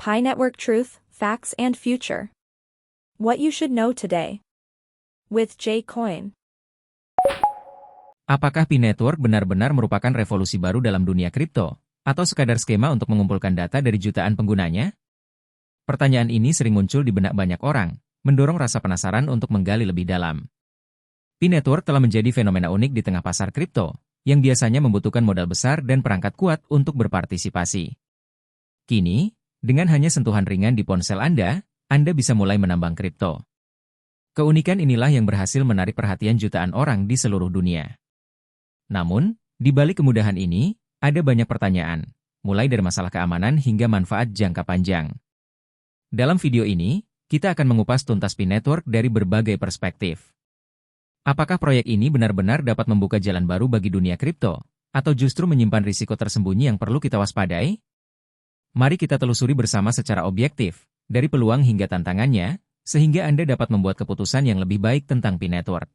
Pi Network Truth, Facts and Future. What you should know today. With J-Coin. Apakah Pi Network benar-benar merupakan revolusi baru dalam dunia kripto, atau sekadar skema untuk mengumpulkan data dari jutaan penggunanya? Pertanyaan ini sering muncul di benak banyak orang, mendorong rasa penasaran untuk menggali lebih dalam. Pi Network telah menjadi fenomena unik di tengah pasar kripto, yang biasanya membutuhkan modal besar dan perangkat kuat untuk berpartisipasi. Kini, dengan hanya sentuhan ringan di ponsel Anda bisa mulai menambang kripto. Keunikan inilah yang berhasil menarik perhatian jutaan orang di seluruh dunia. Namun, di balik kemudahan ini, ada banyak pertanyaan, mulai dari masalah keamanan hingga manfaat jangka panjang. Dalam video ini, kita akan mengupas tuntas Pi Network dari berbagai perspektif. Apakah proyek ini benar-benar dapat membuka jalan baru bagi dunia kripto, atau justru menyimpan risiko tersembunyi yang perlu kita waspadai? Mari kita telusuri bersama secara objektif, dari peluang hingga tantangannya, sehingga Anda dapat membuat keputusan yang lebih baik tentang Pi Network.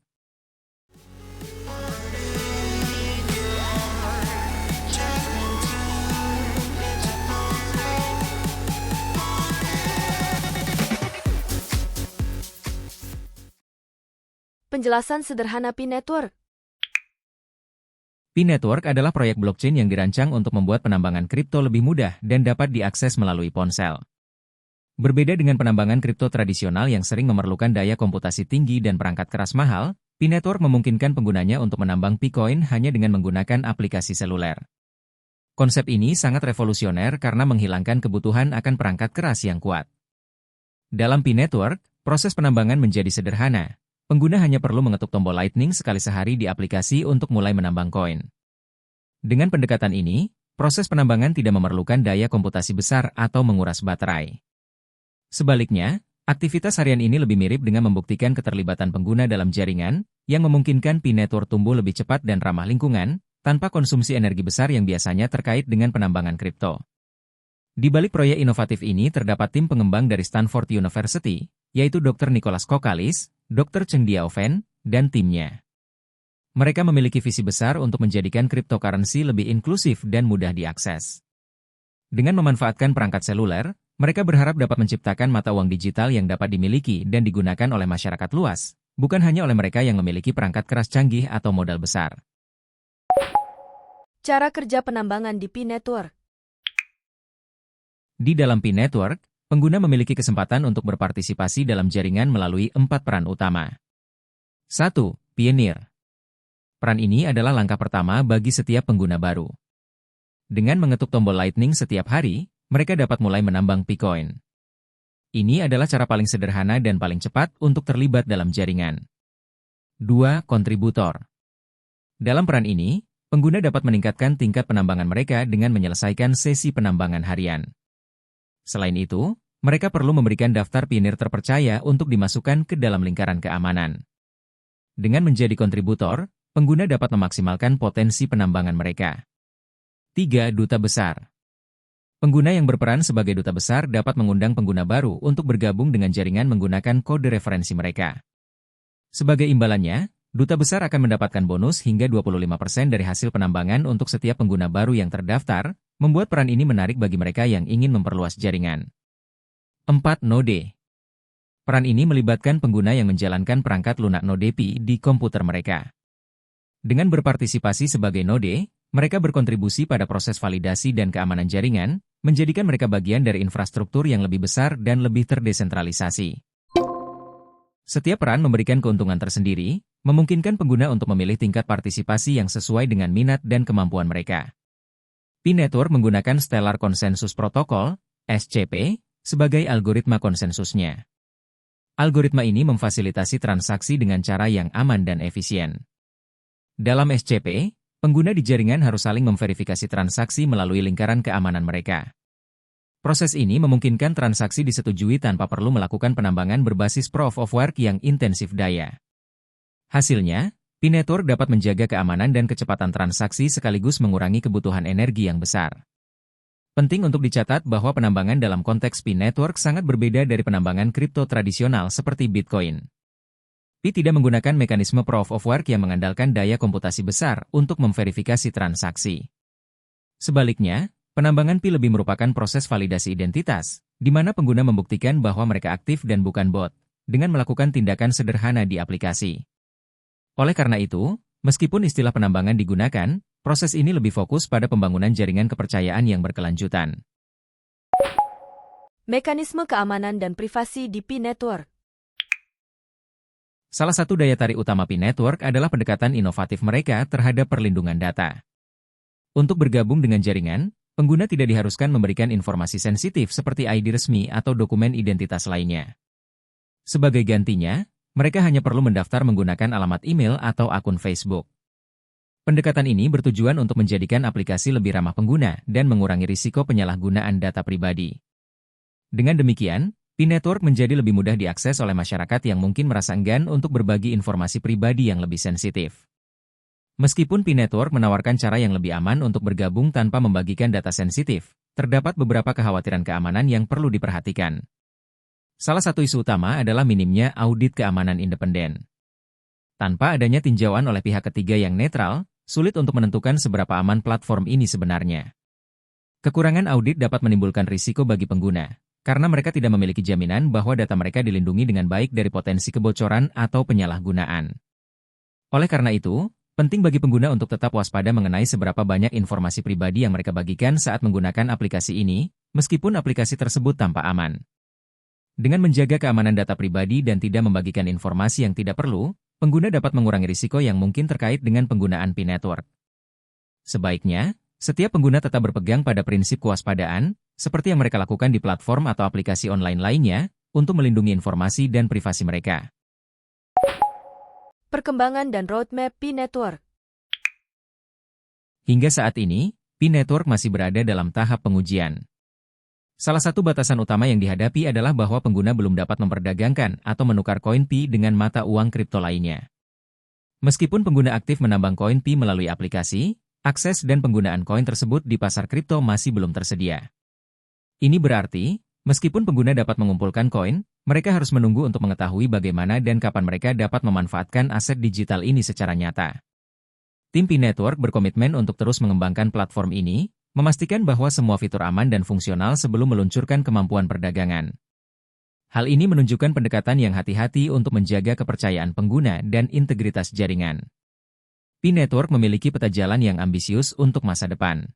Penjelasan sederhana Pi Network. Pi Network adalah proyek blockchain yang dirancang untuk membuat penambangan kripto lebih mudah dan dapat diakses melalui ponsel. Berbeda dengan penambangan kripto tradisional yang sering memerlukan daya komputasi tinggi dan perangkat keras mahal, Pi Network memungkinkan penggunanya untuk menambang Picoin hanya dengan menggunakan aplikasi seluler. Konsep ini sangat revolusioner karena menghilangkan kebutuhan akan perangkat keras yang kuat. Dalam Pi Network, proses penambangan menjadi sederhana. Pengguna hanya perlu mengetuk tombol Lightning sekali sehari di aplikasi untuk mulai menambang koin. Dengan pendekatan ini, proses penambangan tidak memerlukan daya komputasi besar atau menguras baterai. Sebaliknya, aktivitas harian ini lebih mirip dengan membuktikan keterlibatan pengguna dalam jaringan, yang memungkinkan Pi Network tumbuh lebih cepat dan ramah lingkungan, tanpa konsumsi energi besar yang biasanya terkait dengan penambangan kripto. Di balik proyek inovatif ini terdapat tim pengembang dari Stanford University, yaitu Dr. Nicholas Kokalis, Dr. Cheng Diaofen, dan timnya. Mereka memiliki visi besar untuk menjadikan cryptocurrency lebih inklusif dan mudah diakses. Dengan memanfaatkan perangkat seluler, mereka berharap dapat menciptakan mata uang digital yang dapat dimiliki dan digunakan oleh masyarakat luas, bukan hanya oleh mereka yang memiliki perangkat keras canggih atau modal besar. Cara kerja penambangan di Pi Network. Di dalam Pi Network, pengguna memiliki kesempatan untuk berpartisipasi dalam jaringan melalui 4 peran utama. 1. Pioneer. Peran ini adalah langkah pertama bagi setiap pengguna baru. Dengan mengetuk tombol Lightning setiap hari, mereka dapat mulai menambang Picoin. Ini adalah cara paling sederhana dan paling cepat untuk terlibat dalam jaringan. 2. Kontributor. Dalam peran ini, pengguna dapat meningkatkan tingkat penambangan mereka dengan menyelesaikan sesi penambangan harian. Selain itu, mereka perlu memberikan daftar pioneer terpercaya untuk dimasukkan ke dalam lingkaran keamanan. Dengan menjadi kontributor, pengguna dapat memaksimalkan potensi penambangan mereka. 3. Duta besar. Pengguna yang berperan sebagai duta besar dapat mengundang pengguna baru untuk bergabung dengan jaringan menggunakan kode referensi mereka. Sebagai imbalannya, duta besar akan mendapatkan bonus hingga 25% dari hasil penambangan untuk setiap pengguna baru yang terdaftar, membuat peran ini menarik bagi mereka yang ingin memperluas jaringan. 4. Node. Peran ini melibatkan pengguna yang menjalankan perangkat lunak node Pi di komputer mereka. Dengan berpartisipasi sebagai node, mereka berkontribusi pada proses validasi dan keamanan jaringan, menjadikan mereka bagian dari infrastruktur yang lebih besar dan lebih terdesentralisasi. Setiap peran memberikan keuntungan tersendiri, memungkinkan pengguna untuk memilih tingkat partisipasi yang sesuai dengan minat dan kemampuan mereka. Pi Network menggunakan Stellar Consensus Protocol, SCP, sebagai algoritma konsensusnya. Algoritma ini memfasilitasi transaksi dengan cara yang aman dan efisien. Dalam SCP, pengguna di jaringan harus saling memverifikasi transaksi melalui lingkaran keamanan mereka. Proses ini memungkinkan transaksi disetujui tanpa perlu melakukan penambangan berbasis Proof of Work yang intensif daya. Hasilnya, Pi Network dapat menjaga keamanan dan kecepatan transaksi sekaligus mengurangi kebutuhan energi yang besar. Penting untuk dicatat bahwa penambangan dalam konteks Pi Network sangat berbeda dari penambangan kripto tradisional seperti Bitcoin. Pi tidak menggunakan mekanisme Proof of Work yang mengandalkan daya komputasi besar untuk memverifikasi transaksi. Sebaliknya, penambangan Pi lebih merupakan proses validasi identitas, di mana pengguna membuktikan bahwa mereka aktif dan bukan bot, dengan melakukan tindakan sederhana di aplikasi. Oleh karena itu, meskipun istilah penambangan digunakan, proses ini lebih fokus pada pembangunan jaringan kepercayaan yang berkelanjutan. Mekanisme keamanan dan privasi di P-Network. Salah satu daya tarik utama P-Network adalah pendekatan inovatif mereka terhadap perlindungan data. Untuk bergabung dengan jaringan, pengguna tidak diharuskan memberikan informasi sensitif seperti ID resmi atau dokumen identitas lainnya. Sebagai gantinya, mereka hanya perlu mendaftar menggunakan alamat email atau akun Facebook. Pendekatan ini bertujuan untuk menjadikan aplikasi lebih ramah pengguna dan mengurangi risiko penyalahgunaan data pribadi. Dengan demikian, P-Network menjadi lebih mudah diakses oleh masyarakat yang mungkin merasa enggan untuk berbagi informasi pribadi yang lebih sensitif. Meskipun P-Network menawarkan cara yang lebih aman untuk bergabung tanpa membagikan data sensitif, terdapat beberapa kekhawatiran keamanan yang perlu diperhatikan. Salah satu isu utama adalah minimnya audit keamanan independen. Tanpa adanya tinjauan oleh pihak ketiga yang netral, sulit untuk menentukan seberapa aman platform ini sebenarnya. Kekurangan audit dapat menimbulkan risiko bagi pengguna, karena mereka tidak memiliki jaminan bahwa data mereka dilindungi dengan baik dari potensi kebocoran atau penyalahgunaan. Oleh karena itu, penting bagi pengguna untuk tetap waspada mengenai seberapa banyak informasi pribadi yang mereka bagikan saat menggunakan aplikasi ini, meskipun aplikasi tersebut tampak aman. Dengan menjaga keamanan data pribadi dan tidak membagikan informasi yang tidak perlu, pengguna dapat mengurangi risiko yang mungkin terkait dengan penggunaan P-Network. Sebaiknya, setiap pengguna tetap berpegang pada prinsip kewaspadaan, seperti yang mereka lakukan di platform atau aplikasi online lainnya, untuk melindungi informasi dan privasi mereka. Perkembangan dan roadmap P-Network. Hingga saat ini, P-Network masih berada dalam tahap pengujian. Salah satu batasan utama yang dihadapi adalah bahwa pengguna belum dapat memperdagangkan atau menukar koin P dengan mata uang kripto lainnya. Meskipun pengguna aktif menambang koin P melalui aplikasi, akses dan penggunaan koin tersebut di pasar kripto masih belum tersedia. Ini berarti, meskipun pengguna dapat mengumpulkan koin, mereka harus menunggu untuk mengetahui bagaimana dan kapan mereka dapat memanfaatkan aset digital ini secara nyata. Tim P-Network berkomitmen untuk terus mengembangkan platform ini, memastikan bahwa semua fitur aman dan fungsional sebelum meluncurkan kemampuan perdagangan. Hal ini menunjukkan pendekatan yang hati-hati untuk menjaga kepercayaan pengguna dan integritas jaringan. P-Network memiliki peta jalan yang ambisius untuk masa depan.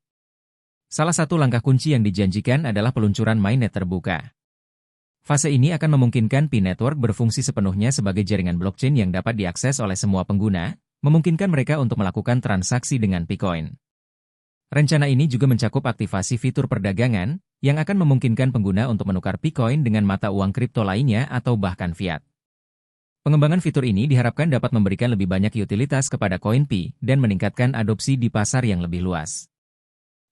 Salah satu langkah kunci yang dijanjikan adalah peluncuran mainnet terbuka. Fase ini akan memungkinkan P-Network berfungsi sepenuhnya sebagai jaringan blockchain yang dapat diakses oleh semua pengguna, memungkinkan mereka untuk melakukan transaksi dengan P-Coin. Rencana ini juga mencakup aktivasi fitur perdagangan, yang akan memungkinkan pengguna untuk menukar P-Coin dengan mata uang kripto lainnya atau bahkan fiat. Pengembangan fitur ini diharapkan dapat memberikan lebih banyak utilitas kepada koin P dan meningkatkan adopsi di pasar yang lebih luas.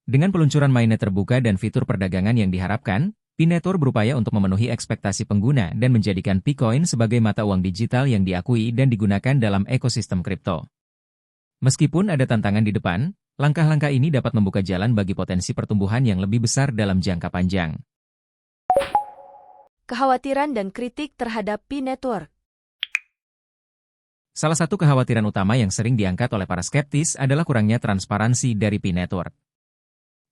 Dengan peluncuran mainnet terbuka dan fitur perdagangan yang diharapkan, P-Network berupaya untuk memenuhi ekspektasi pengguna dan menjadikan P-Coin sebagai mata uang digital yang diakui dan digunakan dalam ekosistem kripto. Meskipun ada tantangan di depan, langkah-langkah ini dapat membuka jalan bagi potensi pertumbuhan yang lebih besar dalam jangka panjang. Kekhawatiran dan kritik terhadap P-Network. Salah satu kekhawatiran utama yang sering diangkat oleh para skeptis adalah kurangnya transparansi dari P-Network.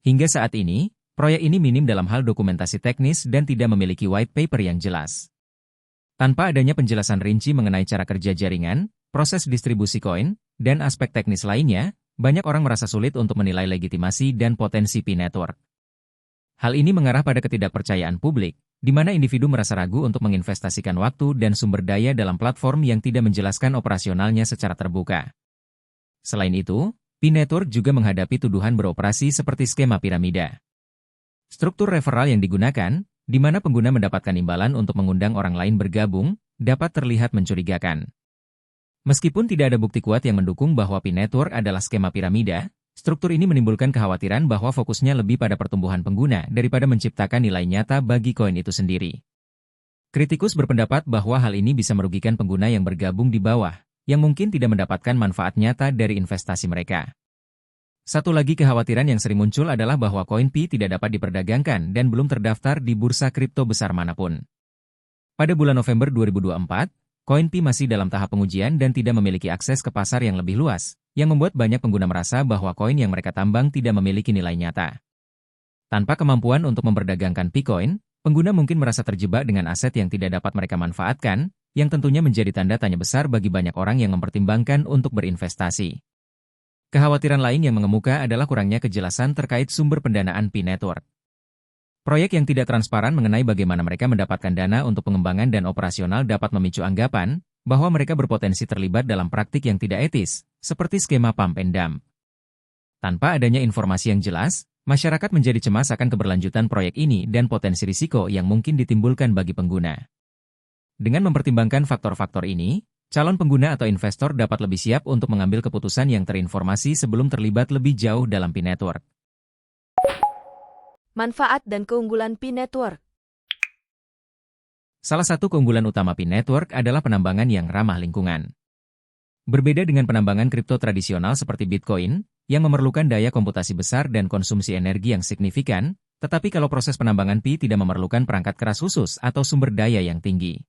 Hingga saat ini, proyek ini minim dalam hal dokumentasi teknis dan tidak memiliki white paper yang jelas. Tanpa adanya penjelasan rinci mengenai cara kerja jaringan, proses distribusi koin, dan aspek teknis lainnya, banyak orang merasa sulit untuk menilai legitimasi dan potensi P-Network. Hal ini mengarah pada ketidakpercayaan publik, di mana individu merasa ragu untuk menginvestasikan waktu dan sumber daya dalam platform yang tidak menjelaskan operasionalnya secara terbuka. Selain itu, P-Network juga menghadapi tuduhan beroperasi seperti skema piramida. Struktur referral yang digunakan, di mana pengguna mendapatkan imbalan untuk mengundang orang lain bergabung, dapat terlihat mencurigakan. Meskipun tidak ada bukti kuat yang mendukung bahwa P-Network adalah skema piramida, struktur ini menimbulkan kekhawatiran bahwa fokusnya lebih pada pertumbuhan pengguna daripada menciptakan nilai nyata bagi koin itu sendiri. Kritikus berpendapat bahwa hal ini bisa merugikan pengguna yang bergabung di bawah, yang mungkin tidak mendapatkan manfaat nyata dari investasi mereka. Satu lagi kekhawatiran yang sering muncul adalah bahwa koin P tidak dapat diperdagangkan dan belum terdaftar di bursa kripto besar manapun. Pada bulan November 2024, koin P masih dalam tahap pengujian dan tidak memiliki akses ke pasar yang lebih luas, yang membuat banyak pengguna merasa bahwa koin yang mereka tambang tidak memiliki nilai nyata. Tanpa kemampuan untuk memperdagangkan P-Coin, Pengguna mungkin merasa terjebak dengan aset yang tidak dapat mereka manfaatkan, yang tentunya menjadi tanda tanya besar bagi banyak orang yang mempertimbangkan untuk berinvestasi. Kekhawatiran lain yang mengemuka adalah kurangnya kejelasan terkait sumber pendanaan P-Network. Proyek yang tidak transparan mengenai bagaimana mereka mendapatkan dana untuk pengembangan dan operasional dapat memicu anggapan bahwa mereka berpotensi terlibat dalam praktik yang tidak etis, seperti skema pump and dump. Tanpa adanya informasi yang jelas, masyarakat menjadi cemas akan keberlanjutan proyek ini dan potensi risiko yang mungkin ditimbulkan bagi pengguna. Dengan mempertimbangkan faktor-faktor ini, calon pengguna atau investor dapat lebih siap untuk mengambil keputusan yang terinformasi sebelum terlibat lebih jauh dalam P-Network. Manfaat dan keunggulan P-Network. Salah satu keunggulan utama P-Network adalah penambangan yang ramah lingkungan. Berbeda dengan penambangan kripto tradisional seperti Bitcoin, yang memerlukan daya komputasi besar dan konsumsi energi yang signifikan, tetapi kalau proses penambangan Pi tidak memerlukan perangkat keras khusus atau sumber daya yang tinggi.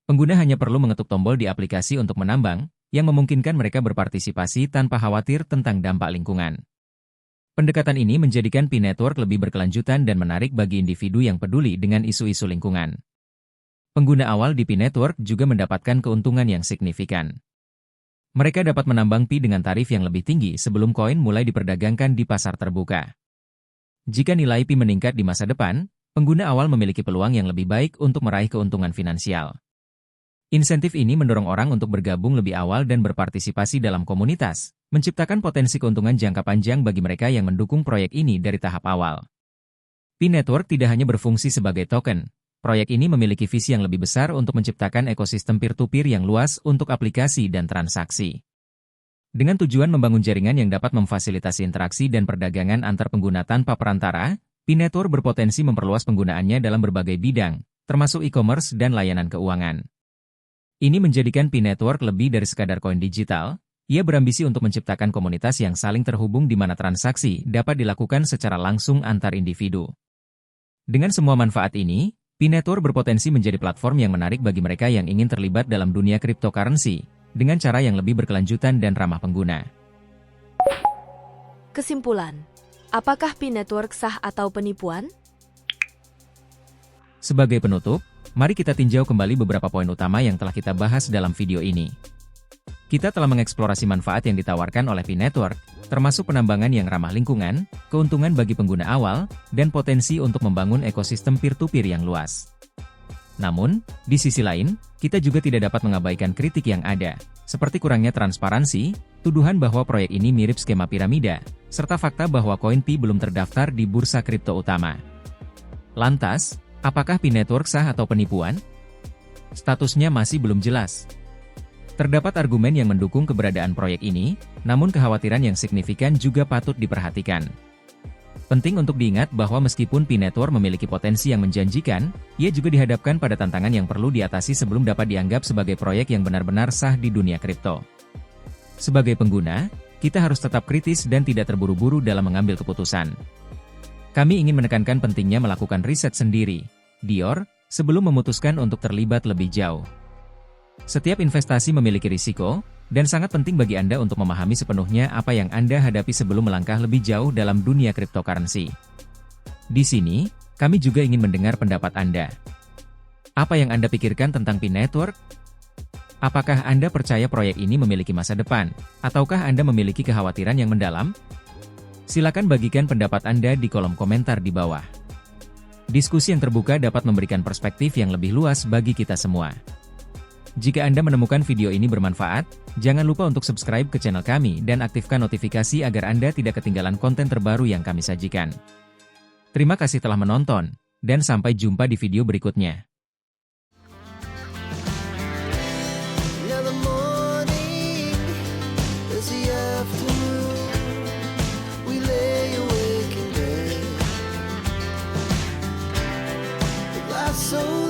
Pengguna hanya perlu mengetuk tombol di aplikasi untuk menambang, yang memungkinkan mereka berpartisipasi tanpa khawatir tentang dampak lingkungan. Pendekatan ini menjadikan P-Network lebih berkelanjutan dan menarik bagi individu yang peduli dengan isu-isu lingkungan. Pengguna awal di P-Network juga mendapatkan keuntungan yang signifikan. Mereka dapat menambang Pi dengan tarif yang lebih tinggi sebelum koin mulai diperdagangkan di pasar terbuka. Jika nilai Pi meningkat di masa depan, pengguna awal memiliki peluang yang lebih baik untuk meraih keuntungan finansial. Insentif ini mendorong orang untuk bergabung lebih awal dan berpartisipasi dalam komunitas, menciptakan potensi keuntungan jangka panjang bagi mereka yang mendukung proyek ini dari tahap awal. P-Network tidak hanya berfungsi sebagai token. Proyek ini memiliki visi yang lebih besar untuk menciptakan ekosistem peer-to-peer yang luas untuk aplikasi dan transaksi. Dengan tujuan membangun jaringan yang dapat memfasilitasi interaksi dan perdagangan antar pengguna tanpa perantara, P-Network berpotensi memperluas penggunaannya dalam berbagai bidang, termasuk e-commerce dan layanan keuangan. Ini menjadikan P-Network lebih dari sekadar koin digital. Ia berambisi untuk menciptakan komunitas yang saling terhubung di mana transaksi dapat dilakukan secara langsung antar individu. Dengan semua manfaat ini, P-Network berpotensi menjadi platform yang menarik bagi mereka yang ingin terlibat dalam dunia cryptocurrency, dengan cara yang lebih berkelanjutan dan ramah pengguna. Kesimpulan, apakah P-Network sah atau penipuan? Sebagai penutup, mari kita tinjau kembali beberapa poin utama yang telah kita bahas dalam video ini. Kita telah mengeksplorasi manfaat yang ditawarkan oleh P-Network, termasuk penambangan yang ramah lingkungan, keuntungan bagi pengguna awal, dan potensi untuk membangun ekosistem peer-to-peer yang luas. Namun, di sisi lain, kita juga tidak dapat mengabaikan kritik yang ada, seperti kurangnya transparansi, tuduhan bahwa proyek ini mirip skema piramida, serta fakta bahwa koin Pi belum terdaftar di bursa kripto utama. Lantas, apakah P-Network sah atau penipuan? Statusnya masih belum jelas. Terdapat argumen yang mendukung keberadaan proyek ini, namun kekhawatiran yang signifikan juga patut diperhatikan. Penting untuk diingat bahwa meskipun P-Network memiliki potensi yang menjanjikan, ia juga dihadapkan pada tantangan yang perlu diatasi sebelum dapat dianggap sebagai proyek yang benar-benar sah di dunia kripto. Sebagai pengguna, kita harus tetap kritis dan tidak terburu-buru dalam mengambil keputusan. Kami ingin menekankan pentingnya melakukan riset sendiri, Dior, sebelum memutuskan untuk terlibat lebih jauh. Setiap investasi memiliki risiko, dan sangat penting bagi Anda untuk memahami sepenuhnya apa yang Anda hadapi sebelum melangkah lebih jauh dalam dunia cryptocurrency. Di sini, kami juga ingin mendengar pendapat Anda. Apa yang Anda pikirkan tentang P-Network? Apakah Anda percaya proyek ini memiliki masa depan, ataukah Anda memiliki kekhawatiran yang mendalam? Silakan bagikan pendapat Anda di kolom komentar di bawah. Diskusi yang terbuka dapat memberikan perspektif yang lebih luas bagi kita semua. Jika Anda menemukan video ini bermanfaat, jangan lupa untuk subscribe ke channel kami dan aktifkan notifikasi agar Anda tidak ketinggalan konten terbaru yang kami sajikan. Terima kasih telah menonton, dan sampai jumpa di video berikutnya. So